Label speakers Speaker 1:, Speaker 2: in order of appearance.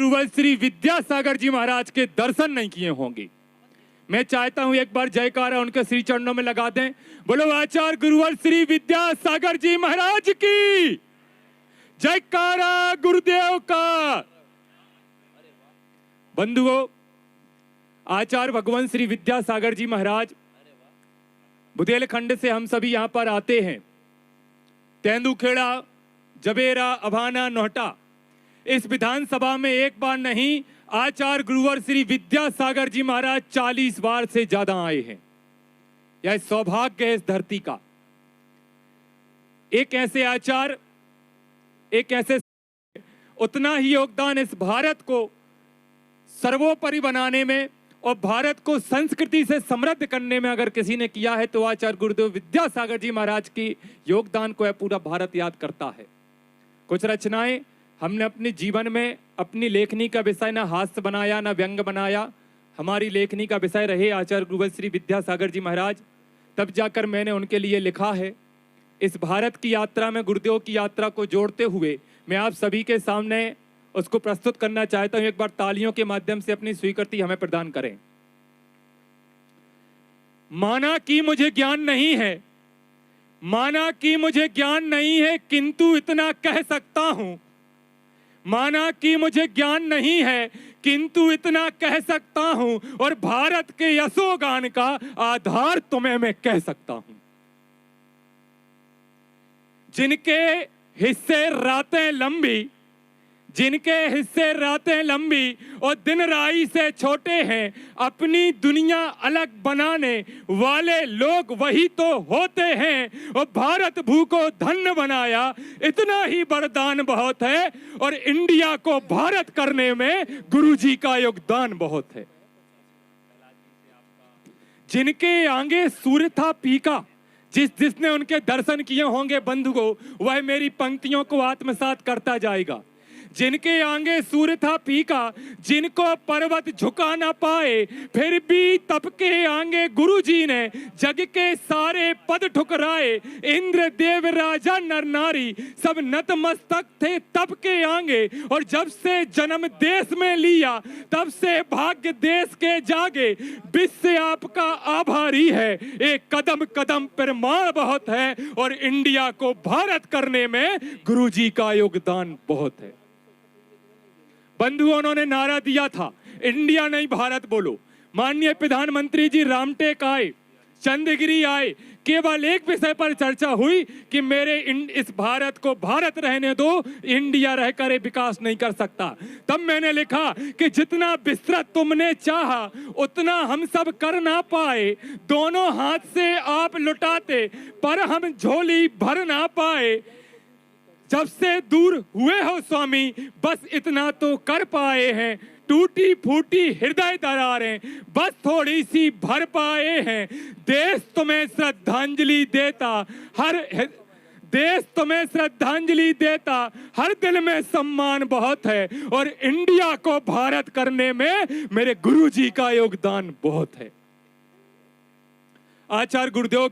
Speaker 1: गुरुवर श्री विद्यासागर जी महाराज के दर्शन नहीं किए होंगे। मैं चाहता हूं एक बार जयकारा उनके श्री चरणों में लगा दें। बोलो आचार्य गुरुवर श्री विद्यासागर जी महाराज की जयकारा गुरुदेव का। बंधुओं, आचार्य भगवान श्री विद्यासागर जी महाराज बुंदेलखंड से हम सभी यहां पर आते हैं। तेंदुखेड़ा, जबेरा, अभाना, नोहटा, इस विधानसभा में एक बार नहीं, आचार्य गुरुवर श्री विद्यासागर जी महाराज 40 बार से ज्यादा आए हैं। यह सौभाग्य है इस धरती का। एक ऐसे आचार्य, एक ऐसे उतना ही योगदान इस भारत को सर्वोपरि बनाने में और भारत को संस्कृति से समृद्ध करने में अगर किसी ने किया है तो आचार्य गुरुदेव विद्यासागर जी महाराज की योगदान को पूरा भारत याद करता है। कुछ रचनाएं हमने अपने जीवन में अपनी लेखनी का विषय ना हास्य बनाया ना व्यंग बनाया, हमारी लेखनी का विषय रहे आचार्य गुरुवर श्री विद्यासागर जी महाराज। तब जाकर मैंने उनके लिए लिखा है। इस भारत की यात्रा में गुरुदेव की यात्रा को जोड़ते हुए मैं आप सभी के सामने उसको प्रस्तुत करना चाहता हूं। एक बार तालियों के माध्यम से अपनी स्वीकृति हमें प्रदान करें। माना कि मुझे ज्ञान नहीं है, माना कि मुझे ज्ञान नहीं है, किंतु इतना कह सकता हूं। माना कि मुझे ज्ञान नहीं है, किंतु इतना कह सकता हूं, और भारत के यशोगान का आधार तुम्हें मैं कह सकता हूं। जिनके हिस्से रातें लंबी, जिनके हिस्से रातें लंबी और दिन राई से छोटे हैं, अपनी दुनिया अलग बनाने वाले लोग वही तो होते हैं। और भारत भू को धन्य बनाया, इतना ही वरदान बहुत है। और इंडिया को भारत करने में गुरुजी का योगदान बहुत है। जिनके आगे सूर्य था फीका, जिसने उनके दर्शन किए होंगे बंधुओं, वह मेरी पंक्तियों को आत्मसात करता जाएगा। जिनके आगे सूर्य था फीका, जिनको पर्वत झुका ना पाए, फिर भी तब के आगे गुरुजी ने जग के सारे पद ठुकराए। इंद्र देव राजा नर नारी सब नतमस्तक थे तब के आगे। और जब से जन्म देश में लिया, तब से भाग्य देश के जागे। विश्व आपका आभारी है, एक कदम कदम प्रमाण बहुत है। और इंडिया को भारत करने में गुरुजी का योगदान बहुत है। बंधुओं, उन्होंने नारा दिया था, इंडिया नहीं भारत बोलो। माननीय प्रधानमंत्री जी रामटेक आए, चंद्रगिरी आए, केवल एक विषय पर चर्चा हुई कि मेरे इस भारत को भारत रहने दो, इंडिया रहकर विकास नहीं कर सकता। तब मैंने लिखा कि जितना विस्तृत तुमने चाहा उतना हम सब कर ना पाए। दोनों हाथ से आप लुटाते पर हम झोली भर ना पाए। जब से दूर हुए हो स्वामी, बस इतना तो कर पाए हैं। टूटी फूटी हृदय दरारें बस थोड़ी सी भर पाए हैं। देश तुम्हें श्रद्धांजलि देता, देश तुम्हें श्रद्धांजलि देता, हर दिल में सम्मान बहुत है। और इंडिया को भारत करने में मेरे गुरुजी का योगदान बहुत है। आचार्य गुरुदेव